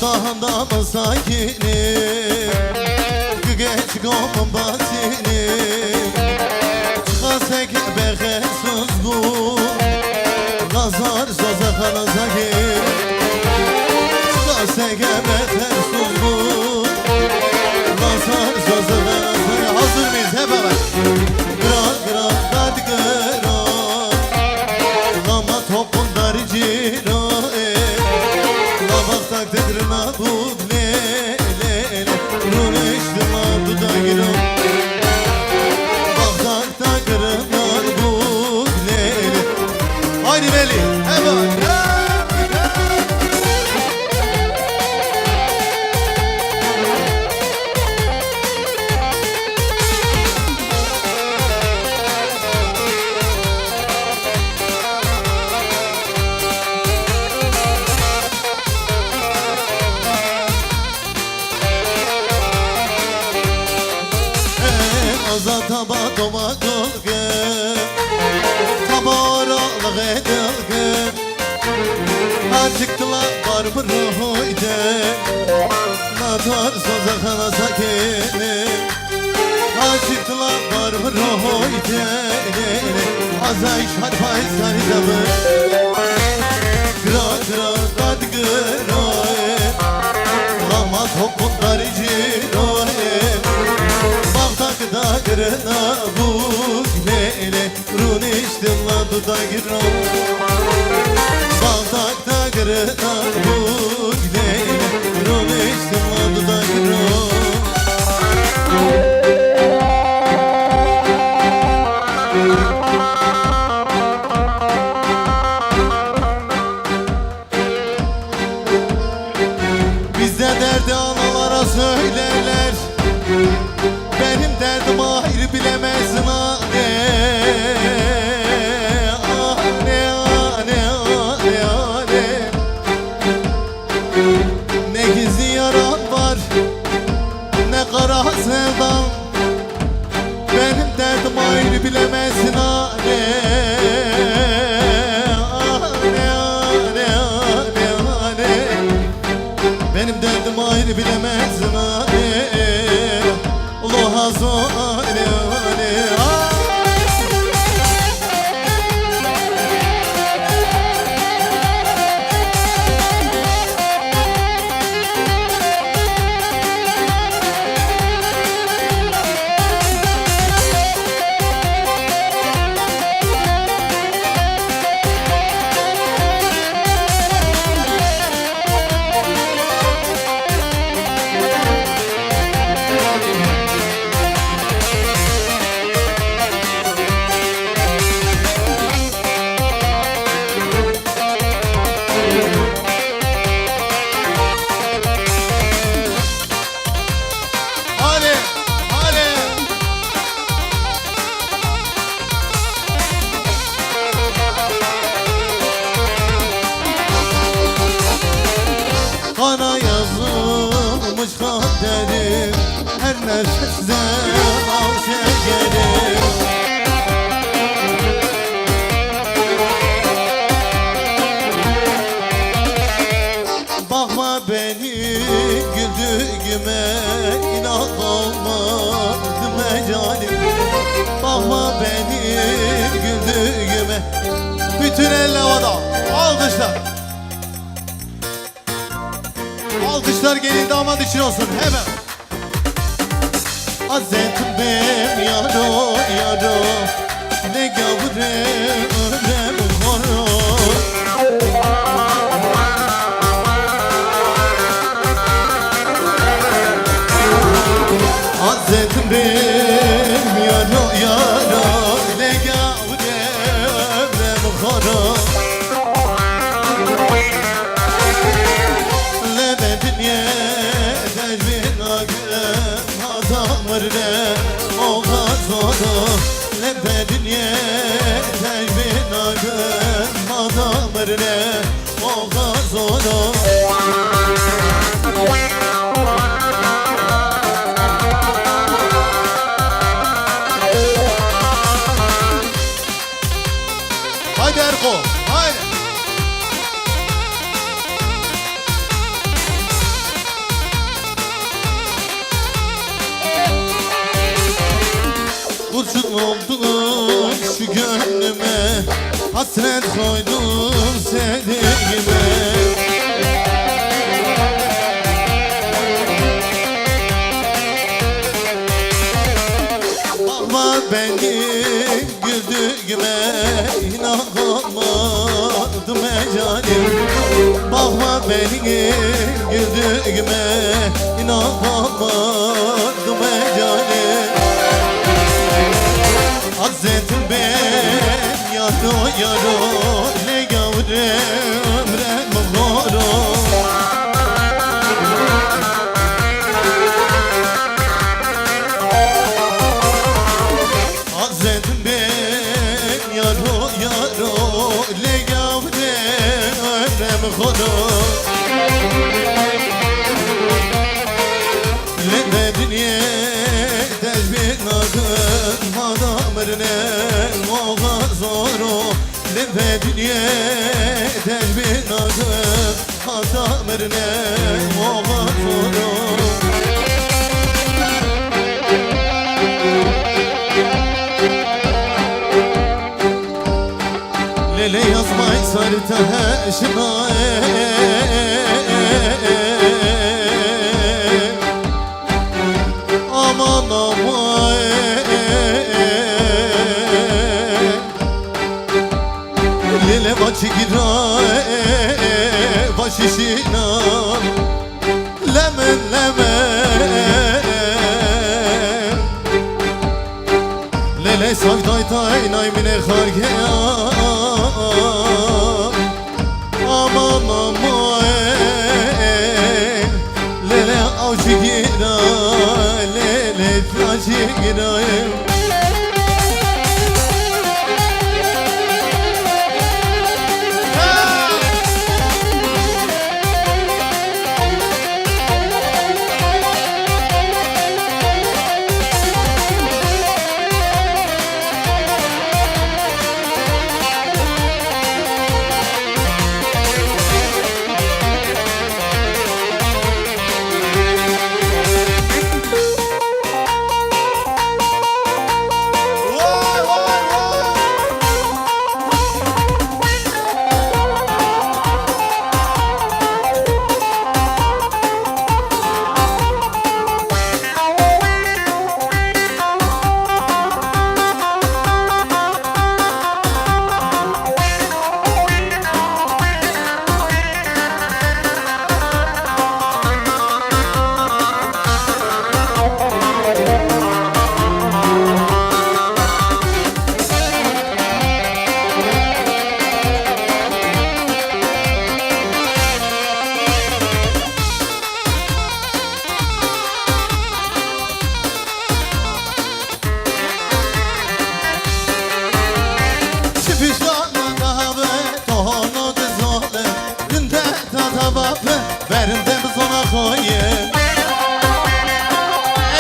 Dağında sakinim, geç komum basinim. Çıkasek bekesiz bu, gazar söze kalazakim. Çıkasek bekesiz bu, gazar söze kalazakim. Hazır mıyız hep beraber? Kıran kıran derdi kıran, gama topun daricino. Takdirna bu le le le, rune iştima duda giro. Baksak takdirna bu le le. Haydi Veli, hemen. Taba doma dolge, tabarak edilge. Acıktıla var mı ruhuyde, nadar söze kana sakinim. Acıktıla var mı ruhuyde, azayş harfay sarıcamı. Gra gra kad gıroy, lama topun darıcıroy. Dağırına bu lele, run iştimla duda giro. Bağdak dağırına bu lele, run iştimla duda giro. Bizde derdi analara söylerler, benim derdim ayrı bilemezsin anne. Anne, anne, anne, anne. Ne gizli yaran var, ne kara sevdan. Benim derdim ayrı bilemezsin anne. Anne, anne, anne, anne. Benim derdim ayrı bilemezsin anne. Lohazo ale ale. Bana yazılmış kaderim, her nefeste al şekerim. Bakma benim güldüğüme, inan olmadı mecalim. Bakma benim güldüğüme. Bütün el havada, alkışlar. Alkışlar gelin damat için olsun hemen. Azetim yaro yaro, ne gavrem ömrem horo. Azetim yaro yaro, ne gavrem ömrem horo. Tecbin agım, hatam var ne o kadar. dünya Tecbin akın adamırne O gazonu Haydi Erko, haydi. Kurşun oldun şu gönlüme Hasret koydum sevdiğime Bakma benim güldüğüme İnanamadım ecalim Bakma benim güldüğüme İnanamadım ecalim Hazretim ben yaro yaro Le gavre ömrem goro Hazretim ben yaro yaro Le gavre ömrem goro Le de dünya tecbin akın adamırne oğa zoru Lepe dünya tecbin akın adamırne oğa zoru Lele yazmay sarı taşına Aman aman Lele başı gira başışına Lemen lemen Lele savday tay naymine khargeya Aman aman Lele avcı gira Lele tıraşı gira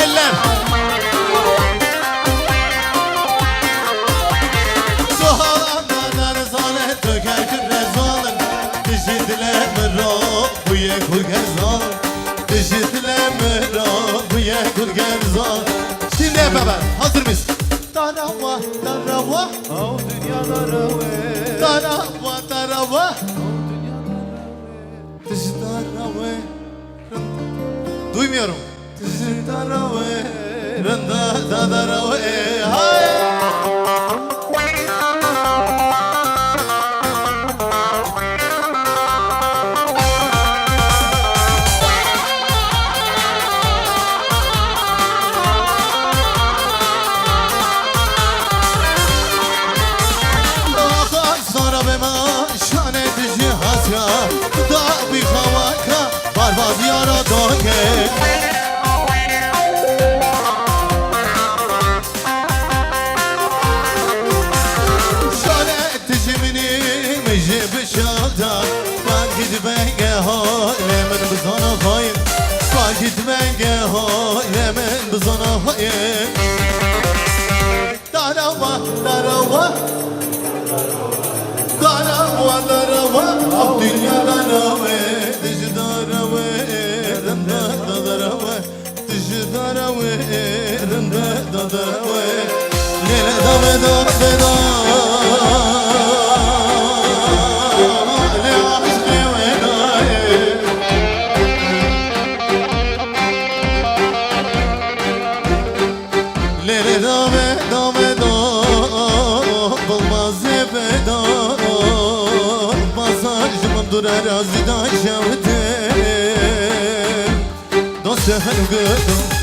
Eller Soğalanlar zalet döker küre zalim Dişitile mırro bu ye kurger zalim Dişitile mırro bu ye kurger zalim Şimdi hep beraber hazır mıyız? Darava darava o dünya darava Darava darava Darava Duymuyorum. Darava Rında darava Hayır aşağıda Vakit benge halemin bizana hayır Vakit benge halemin bizana hayır Darava, darava Darava, darava Ah dünya darava Dışı darava Rında darava Dışı darava Rında darava Lele dame dame dame Araziden şevdim Dost hırgıdım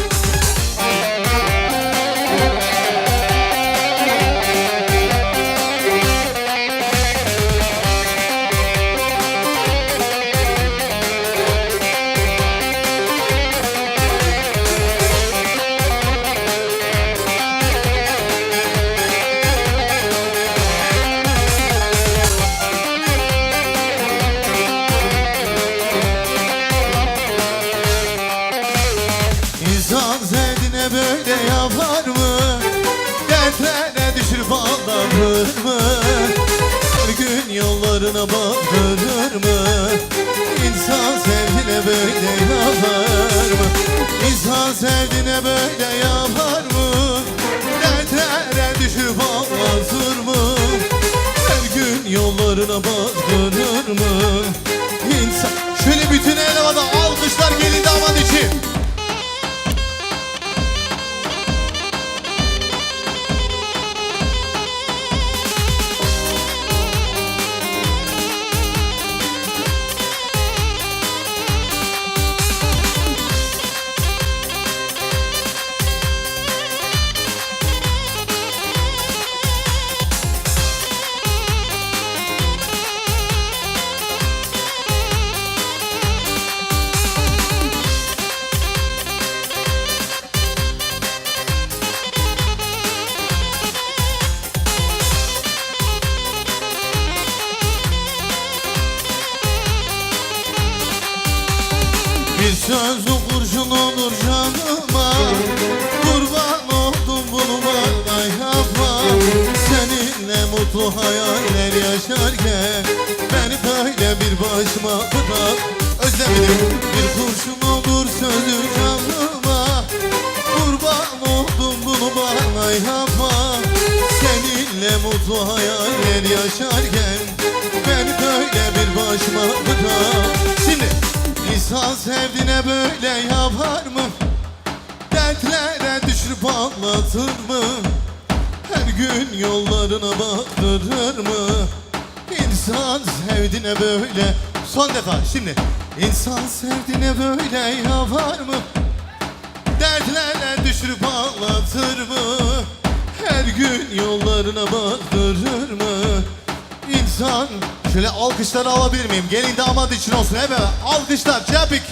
böyle yapar mı? Dertlere düşür bağlanır mı? Her gün yollarına baktırır mı? İnsan sevdiğine böyle yapar mı? İnsan sevdiğine böyle yapar mı? Dertlere düşür bağlanır mı? Her gün yollarına baktırır mı? İnsan... Şöyle bütün el havada alkışlar gelin damat için. Bir söz kurşun olur canıma Kurban oldum bunu bana yapma Seninle mutlu hayaller yaşarken Beni böyle bir başıma bırak Özlemedim bir kurşun olur sözü canıma Kurban oldum bunu bana yapma Seninle mutlu hayaller yaşarken Beni böyle bir başıma bırak Şimdi İnsan sevdiğine böyle yapar mı? Dertlere düşürüp anlatır mı? Her gün yollarına baktırır mı? İnsan sevdiğine böyle... Son defa şimdi. İnsan sevdiğine böyle yapar mı? Dertlere düşürüp anlatır mı? Her gün yollarına baktırır mı? İnsan... Şöyle alkışları alabilir miyim? Gelin damat için olsun. Hep beraber alkışlar. Çapik.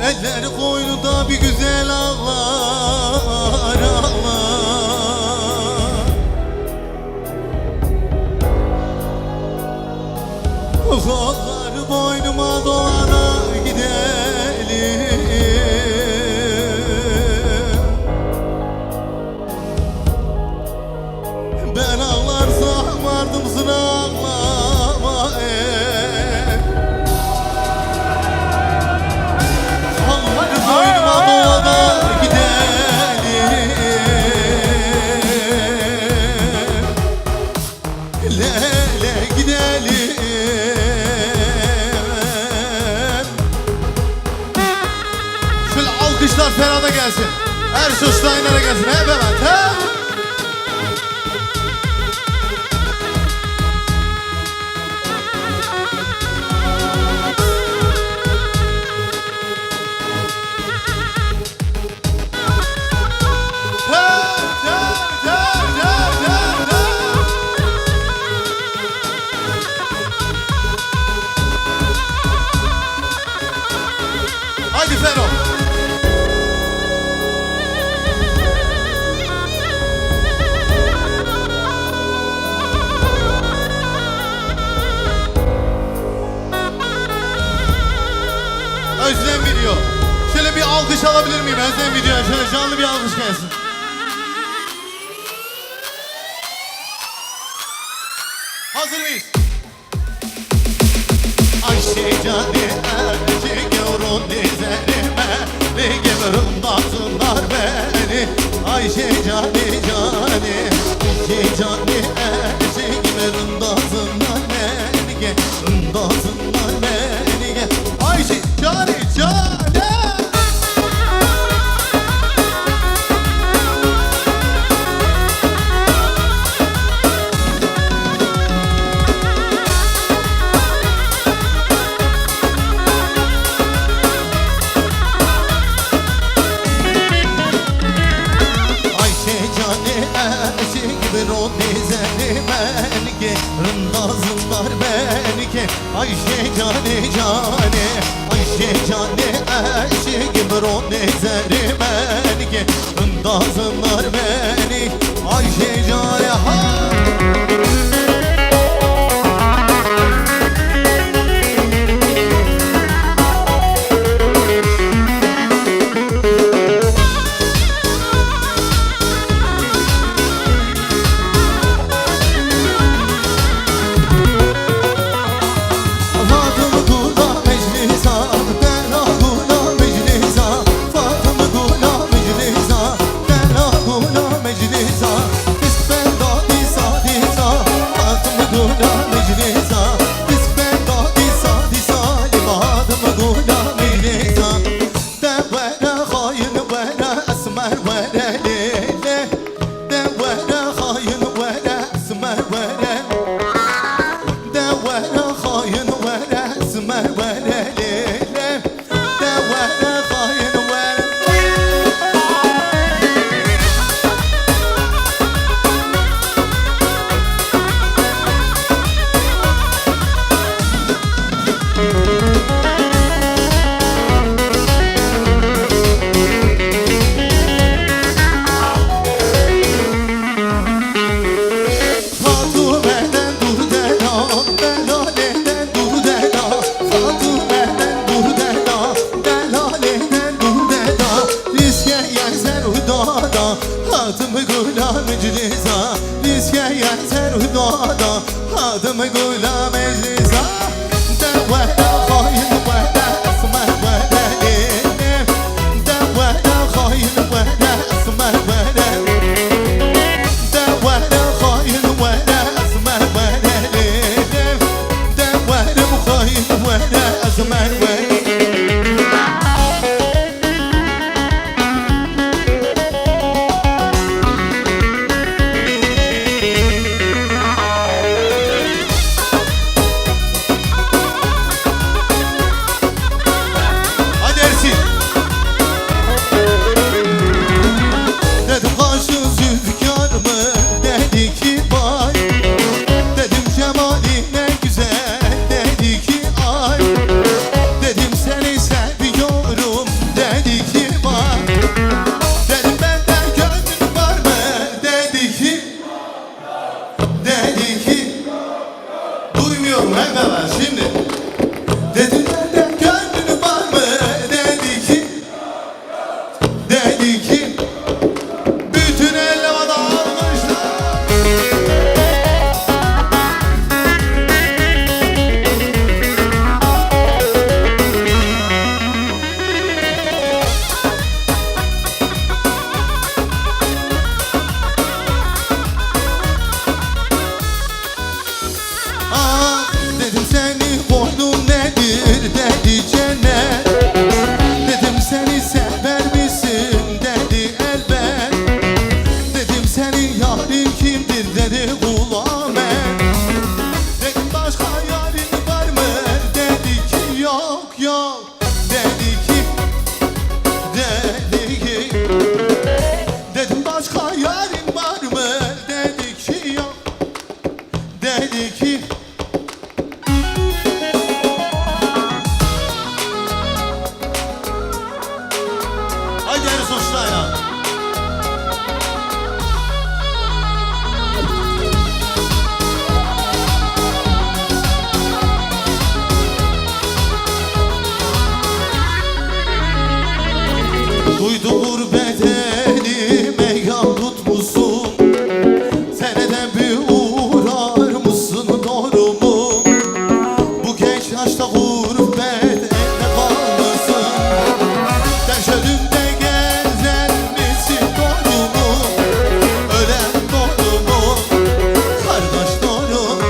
Eller koynuda bir güzel ağlar ağlar Kollar boynuma dolana gidelim Alkışlar Ferhat'a gelsin. Her Şoştaynlara gelsin. Hep evet. He? Haydi Fero. Özlem video. Şöyle bir alkış alabilir miyim? Özlem videoya şöyle canlı bir alkış gelsin. Hazır mıyız? Ayşe canı ercik yavrun dizerime Ne geberim baksınlar beni Ayşe canı Ayşe canı ercik geberim baksınlar beni Geberim baksınlar beni Ayşe canı Ayşe cane Ayşe cane eşi gibi ron nezeri beni ki ındazınlar beni Ayşe cane ha Adımı gula meclisa Riske yeter hudada Adımı gula meclisa Devvela hain vela esmer vela elim Devvela hain vela esmer vela Devvela hain vela esmer vela elim Devvela hain vela esmer vela Dedim seni sever mi elleri sonuçlayla. Duydu gurbet elime yan tutmuşsun. Senede bir uğrar mısın doğru mu? Bu genç yaşta gurbet elde kalmışsın. Deşelimde gezer misin doğru mu? Ölen doğru mu? Kardeş doğru mu?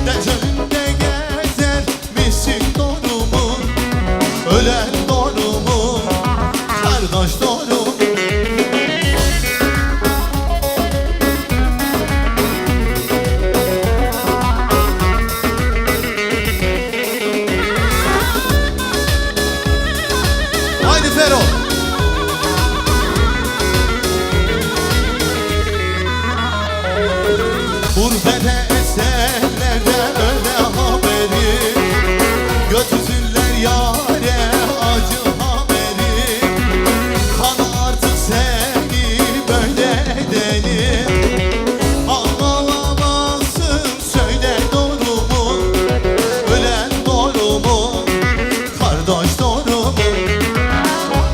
Deşelimde gezer misin doğru mu? Ölen doğru mu? Kardeş doğru mu? Haydi Fero. Gurbete eserlerde öyle haberi, götürsünler yâre acı haberi. Kan artık seni böyle edelim. Ağlamazsın söyle doğru mu? Ölen doğru mu? Kardeş doğru mu?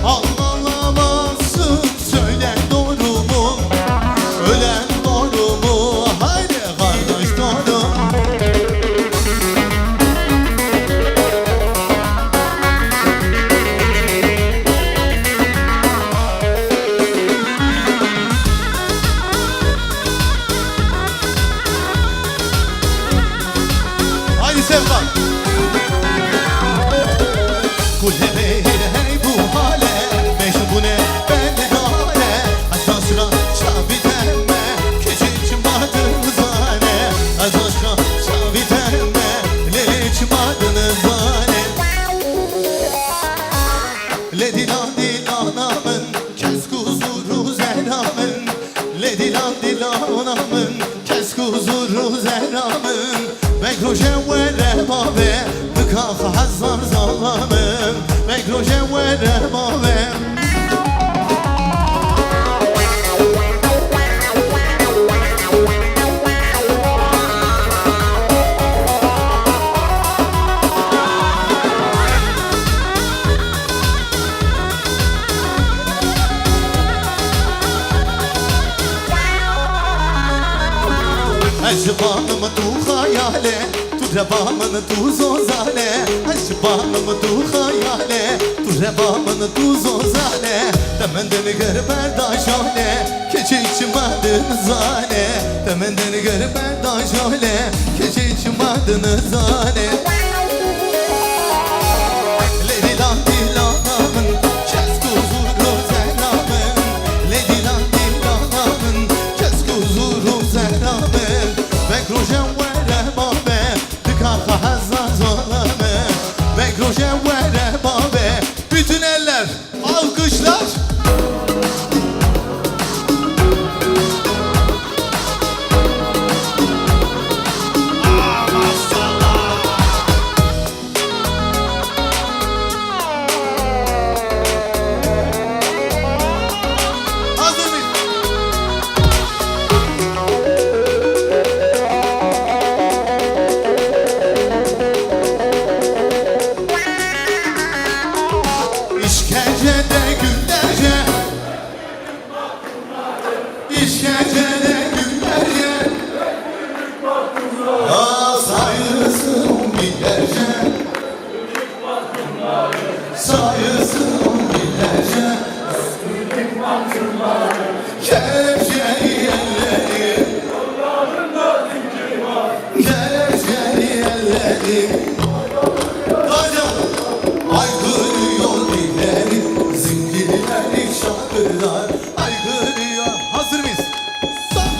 Ağlamazsın söyle doğru mu? Ölen doğru mu? Haydi kardeş doğru mu? Haydi Sevkan. Kule hey bu hale, meşgune bende hale. Hatta sıra şabitemme, keçi madın zane. Aşka şabitemme, leç madın zane. Le dilan dilanamın, kes kuzuru zehramın. Le dilan dilanamın, kes kuzuru zehramın. Mekroje ve rebabe, bıkak hazar zalamın. Mekroje ve rebabe. Aşıbanımı tu hayale, tu rebamını tu zozale. Aşıbanımı tu hayale, tu rebamını tu zozale. Temendeni gör berdaşole, keçi içimadın zane. Temendeni gör berdaşole, keçi içimadın zane. Le dilan dilanamın, kes kuzuru zehramın. Le dilan dilanamın, kes kuzuru zehramın. Mekrojen ve rebabe, dıkaka hazza zalame. Mekrojen ve rebabe. Bütün eller, alkışlar. Hazır mıyız? İşkencede günlerce, İşkencede günlerce, sayısın binlerce, sayısın binlerce. Kelepçeli elleri, kelepçeli elleri. Aykırıyor dilleri, zincirleri şarkılar. Aykırıyor. Hazır mıyız? Son.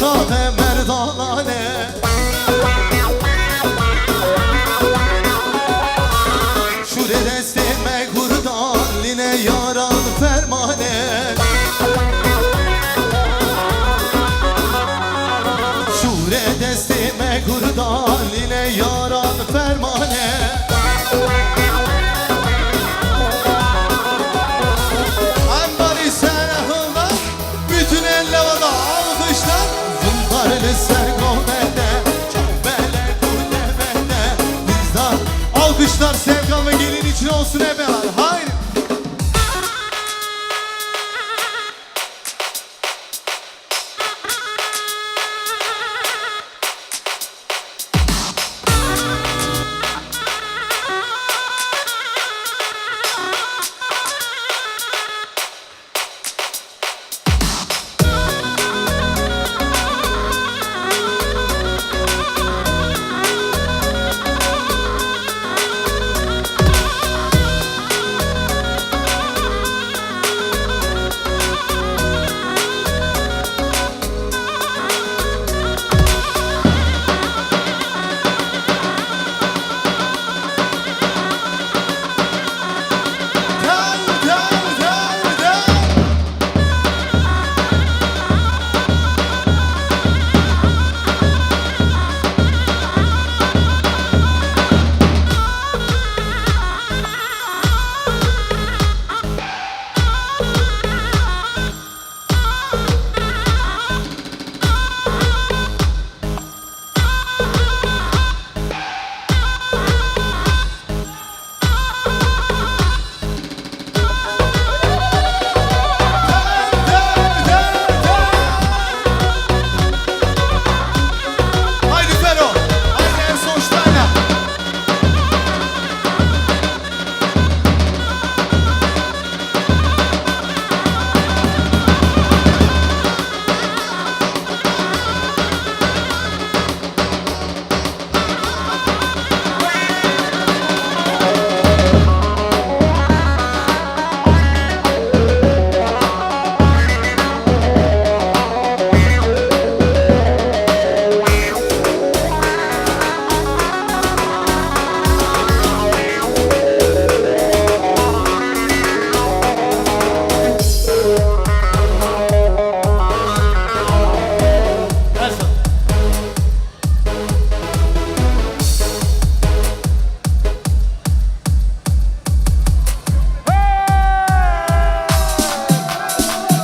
ve merdane. Şure destime kurdan line yaran fermane. Şure destime kurdan line yaran fermane. Ambari serahına bütün ellavada alkışlar. Zındarlı sergomede çok bele kurtebede. Bizden alkışlar Sevkan ve gelin için olsun hep beraber. Haydi.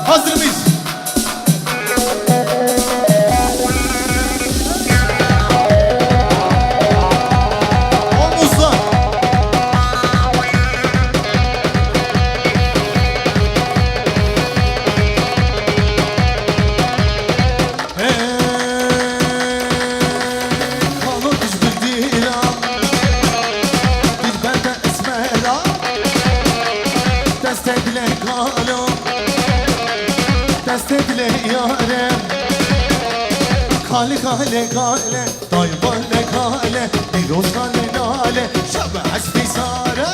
Hazır mıyız? Omuzlar. Kanı düzgün değil ha. Dilberde esmer ha. Destekle kanı. Destekle yarem. Kale kale kale Daybale kale Diroz kale lale Şebe hasbi sare